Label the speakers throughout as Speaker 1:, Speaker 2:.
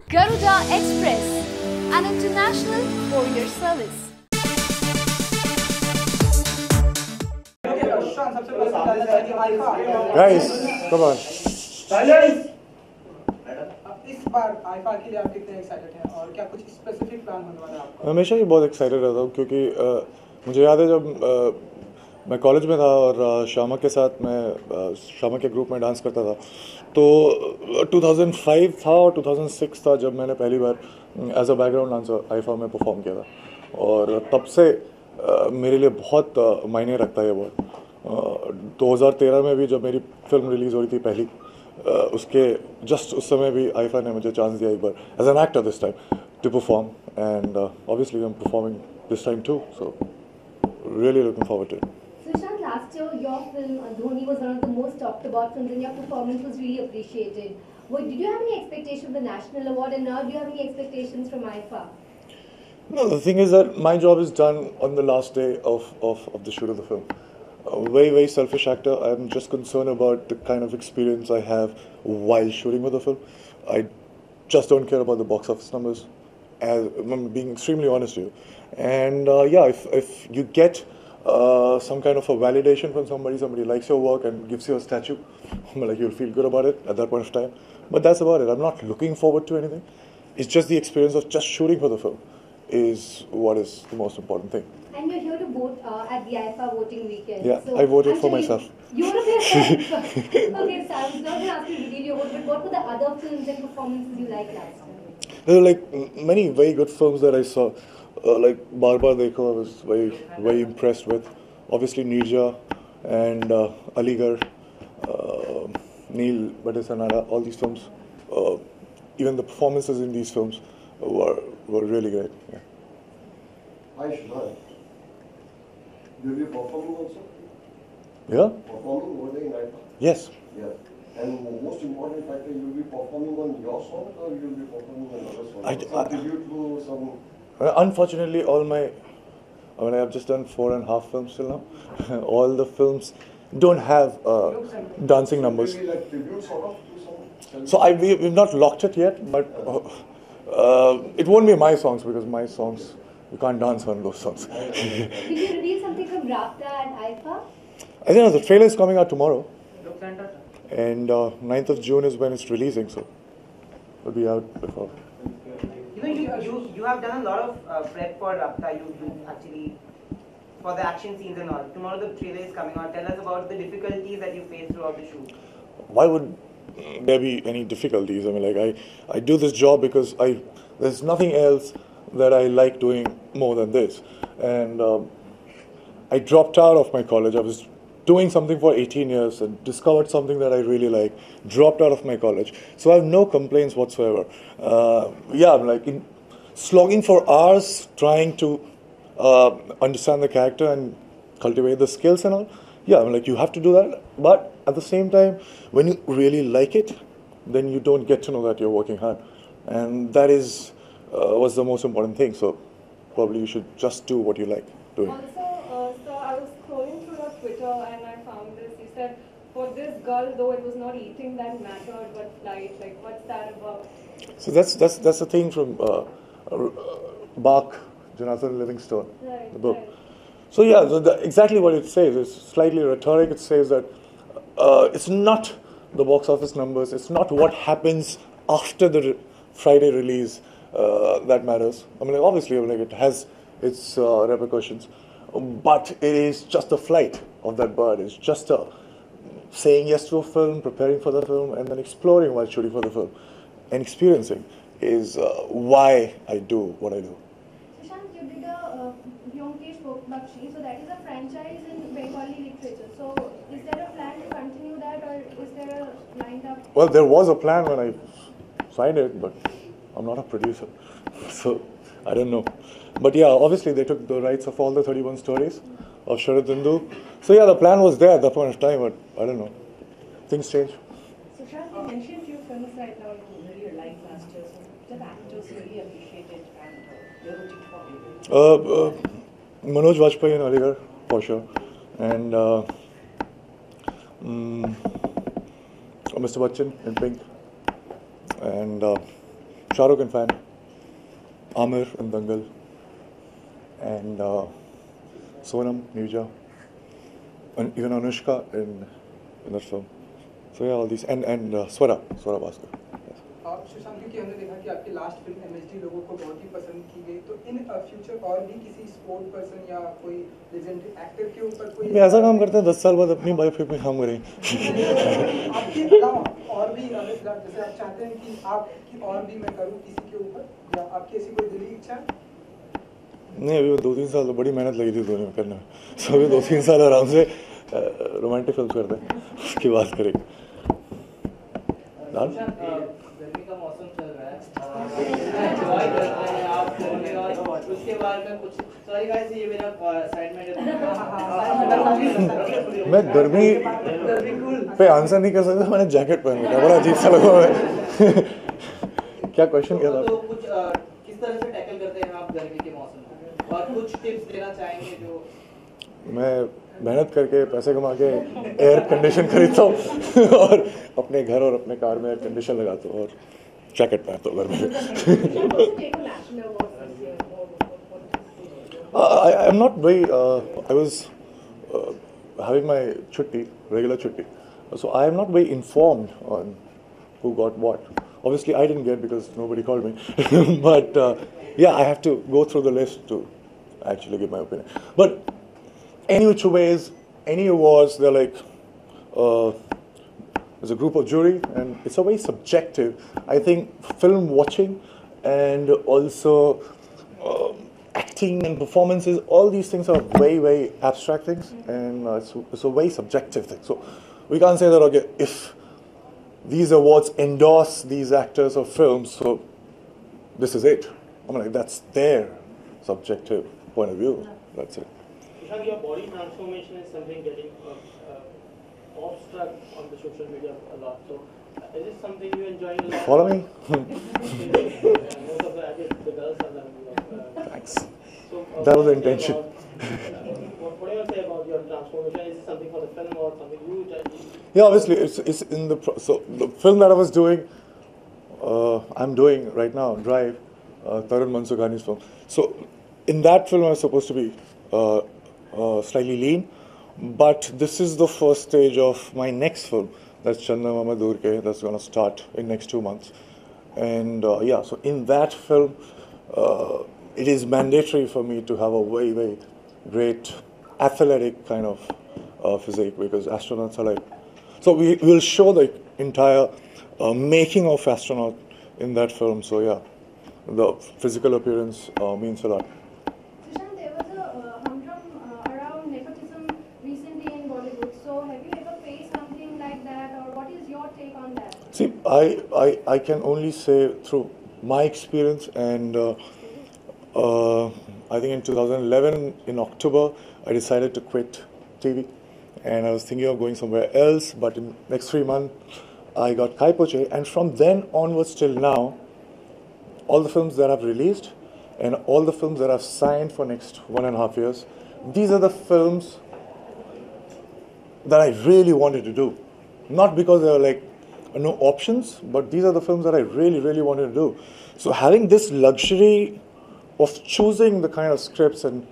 Speaker 1: Garuda Express, an international courier service.
Speaker 2: Guys, come on.
Speaker 3: इस बार IIFA के लिए आप कितने एक्साइटेड हैं और क्या कुछ स्पेसिफिक प्लान होने वाला है आपका?
Speaker 2: हमेशा ही बहुत एक्साइटेड रहता हूँ क्योंकि मुझे याद है जब मैं कॉलेज में था और श्यामा के साथ मैं श्यामा के ग्रुप में डांस करता था तो 2005 था और 2006 था जब मैंने पहली बार as a background dancer IIFA में परफॉर्म किया था और तब से मेरे लिए बहुत मायने रखता है ये बहुत। 2013 में भी जब मेरी फिल्म रिलीज़ हो रही थी पहली उसके जस्ट उस समय भी आईफा ने मुझे चांस दिया एक बार as an actor this time to perform and obviously I am performing this time too so really looking forward to it.
Speaker 4: Sushant, last year your film Dhoni was one of the most talked about films and your performance was really appreciated. Did you have any expectations of the national award and now do you have any expectations from IIFA?
Speaker 2: No, the thing is that my job is done on the last day of the shoot of the film. A very selfish actor. I'm just concerned about the kind of experience I have while shooting with the film. I just don't care about the box office numbers. As I'm being extremely honest with you. And yeah, if you get some kind of a validation from somebody likes your work and gives you a statue, like you'll feel good about it at that point of time. But that's about it. I'm not looking forward to anything. It's just the experience of just shooting for the film is what is the most important thing.
Speaker 4: And you're here to vote at the IIFA voting weekend.
Speaker 2: Yeah,
Speaker 4: so
Speaker 2: I voted for myself.
Speaker 4: You voted for yourself? Okay, so I was not going to ask you to reveal your vote, but what were the other films and performances you liked last time?
Speaker 2: There were like many very good films that I saw. Like Bar Bar Dekho, I was very impressed with. Obviously Nirja and Aligarh, Neil Bhattasanara, all these films. Even the performances in these films were really great. Yeah.
Speaker 5: Hi Sushant. Will you be performing also?
Speaker 2: Yeah?
Speaker 5: Performing over there in IIFA?
Speaker 2: Yes.
Speaker 5: Yeah. And most important factor, you will be performing on your song or you will be performing on other songs? Some tribute to some...
Speaker 2: Unfortunately, I've just done 4.5 films till now. All the films don't have dancing numbers.
Speaker 5: Will like tribute sort of to some...
Speaker 2: So we've not locked it yet, but it won't be my songs because my songs, you can't dance on those songs.
Speaker 4: Did you reveal something from Rafta and IIFA?
Speaker 2: I think the trailer is coming out tomorrow. And 9th of June is when it's releasing, so it'll be out before.
Speaker 6: You have done a lot of prep for Rafta. You actually for the action scenes and all. Tomorrow the trailer is coming out. Tell us about the difficulties that you faced throughout the shoot.
Speaker 2: Why would there be any difficulties? I mean, like I do this job because there's nothing else that I like doing more than this. And I dropped out of my college. I was doing something for 18 years and discovered something that I really like, dropped out of my college. So I have no complaints whatsoever. Yeah, I'm like slogging for hours trying to understand the character and cultivate the skills and all. Yeah, I'm like, you have to do that. But at the same time, when you really like it, then you don't get to know that you're working hard. And that is was the most important thing. So probably you should just do what you like doing.
Speaker 7: So I was scrolling through your Twitter and I found this. You said, for this girl, though it was not eating that mattered, but flight. Like, what's that about?
Speaker 2: So that's the thing from Bach, Jonathan Livingstone,
Speaker 7: Right,
Speaker 2: the book.
Speaker 7: right.
Speaker 2: So yeah, so exactly what it says. It's slightly rhetoric. It says that it's not the box office numbers. It's not what happens after the Friday release that matters. I mean, like, obviously, like, it has its repercussions, but it is just the flight of that bird. It's just saying yes to a film, preparing for the film, and then exploring while shooting for the film, and experiencing is why I do what I do.
Speaker 4: Sushant, you did a Vyomkesh Bakshi, so that is a franchise in Bengali literature. So is there a plan to continue that or is there a lined up?
Speaker 2: Well, there was a plan when I signed it, but I'm not a producer, so I don't know. But yeah, obviously they took the rights of all the 31 stories of Sharad Hindu. So yeah, the plan was there at that point of time, but I don't know. Things change.
Speaker 8: Sushant, you mentioned few films right now you really liked last year, so the actors really appreciated and they're rooting for you.
Speaker 2: Manoj Vajpayee in Aligarh, for sure. And Mr. Bachchan in Pink. And Shah Rukh fan, Amir in Dangal, and Sonam, Nirja, and even Anushka in that film. So yeah, all these, and Swara Bhaskar.
Speaker 3: Sushant क्योंकि हमने देखा कि आपकी last film MSD लोगों को बहुत ही पसंद की गई, तो इन फ्यूचर और भी किसी स्पोर्ट पर्सन या कोई लेजेंडरी एक्टर के ऊपर कोई
Speaker 2: ऐसा काम करते हैं 10 साल बाद अपनी बायोपिक में काम करें।
Speaker 3: आपके अलावा और भी जैसे आप चाहते हैं कि आपकी और भी मैं करूं किसी के ऊपर, या आपकी ऐसी कोई दिली इच्छा?
Speaker 2: नहीं, अभी 2-3 साल तो बड़ी मेहनत लगी थी दोनों में करने में, so अभी 2-3 साल आराम से रोमांटिक फिल्म करते हैं, उसकी बात करेंगे।
Speaker 9: गर्मी का मौसम चल रहा है, एंजॉय कर रहे हैं आप गर्मी, और उसके बाद में कुछ सॉरी गाइस, ये मेरा साइड में
Speaker 2: मैं गर्मी पे आंसर नहीं कर सकता, मैंने जैकेट पहन रखा, बड़ा अजीब सा लगा है। क्या क्वेश्चन क्या था?
Speaker 9: तो कुछ किस तरह से टैकल करते हैं आप गर्मी के मौसम को, और कुछ टिप्स देना चाहेंगे जो? मैं
Speaker 2: मेहनत करके पैसे कमा के एयर कंडीशन खरीदता हूँ और अपने घर और अपने कार में एयर कंडीशन लगाता हूँ और जैकेट पहनता हूँ घर में। I am not very. I was having my regular chutti, so I am not very informed on who got what. Obviously, I didn't get because nobody called me, but yeah, I have to go through the list to actually give my opinion. But any which ways, any awards, they're like, there's a group of jury, and it's a very subjective. I think film watching and also acting and performances, all these things are very, very abstract things, and it's a very subjective thing. So we can't say that, okay, if these awards endorse these actors or films, so this is it. I mean, like, that's their subjective point of view. That's it.
Speaker 10: Sushant, your body transformation is something getting off-struck on the social media a lot. So, is this something you enjoy a lot?
Speaker 2: Follow me?
Speaker 10: Most of the girls are loving you.
Speaker 2: Thanks.
Speaker 10: So,
Speaker 2: That was the intention.
Speaker 10: What do you say about your transformation? Is it something for the film or something you?
Speaker 2: Yeah, obviously, it's in the so the film that I was doing, I'm doing right now, Drive, Tarun Mansukhani's film. So in that film, I was supposed to be slightly lean, but this is the first stage of my next film. That's Channa Mama Durke. That's going to start in next 2 months, and yeah. So in that film, it is mandatory for me to have a very, very great athletic kind of physique, because astronauts are like. So we will show the entire making of astronaut in that film. So yeah, the physical appearance means a lot.
Speaker 4: Sushant, there was a humdrum around nepotism recently in Bollywood. So have you ever faced something like that, or what is your take on that?
Speaker 2: See, I can only say through my experience, and I think in 2011 in October I decided to quit TV. And I was thinking of going somewhere else, but in the next 3 months, I got Kai Poche. And from then onwards till now, all the films that I've released and all the films that I've signed for next 1.5 years, these are the films that I really wanted to do. Not because there were like no options, but these are the films that I really, really wanted to do. So having this luxury of choosing the kind of scripts and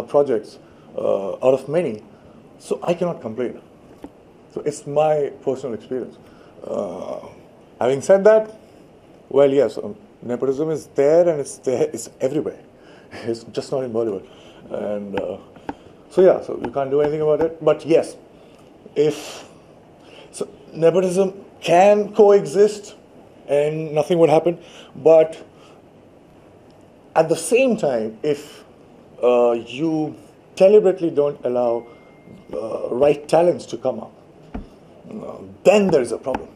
Speaker 2: projects out of many, so I cannot complain. So it's my personal experience. Having said that, well, yes, nepotism is there, and it's everywhere. It's just not in Bollywood. And so yeah, so you can't do anything about it. But yes, so nepotism can coexist and nothing would happen. But at the same time, if you deliberately don't allow right talents to come up, then there is a problem.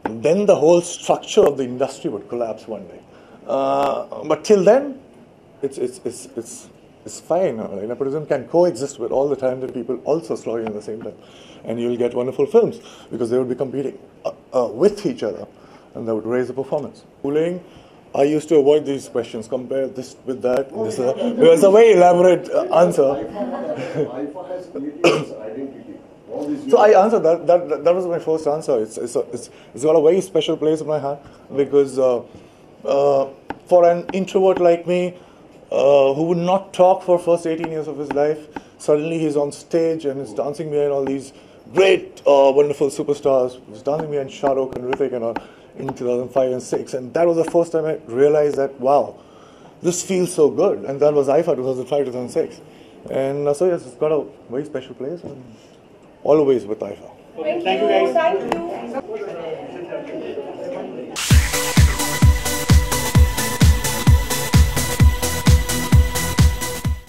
Speaker 2: Then the whole structure of the industry would collapse one day. But till then, it's fine. Nepotism can coexist with all the talented people also slowing at the same time, and you'll get wonderful films because they would be competing with each other, and that would raise the performance. Bullying. I used to avoid these questions. Compare this with that. It was a very elaborate answer.
Speaker 5: IIFA has created its identity.
Speaker 2: So I answered that. That was my first answer. It's got a very special place in my heart because for an introvert like me, who would not talk for first 18 years of his life, suddenly he's on stage and is dancing behind all these great, wonderful superstars. He's dancing behind Shah Rukh and Hrithik and all in 2005 and 6. And that was the first time I realized that, wow, this feels so good. And that was IIFA 2005, 2006. And so yes, it's got a very special place. And always with IIFA.
Speaker 10: Okay, thank you guys.
Speaker 8: Thank you.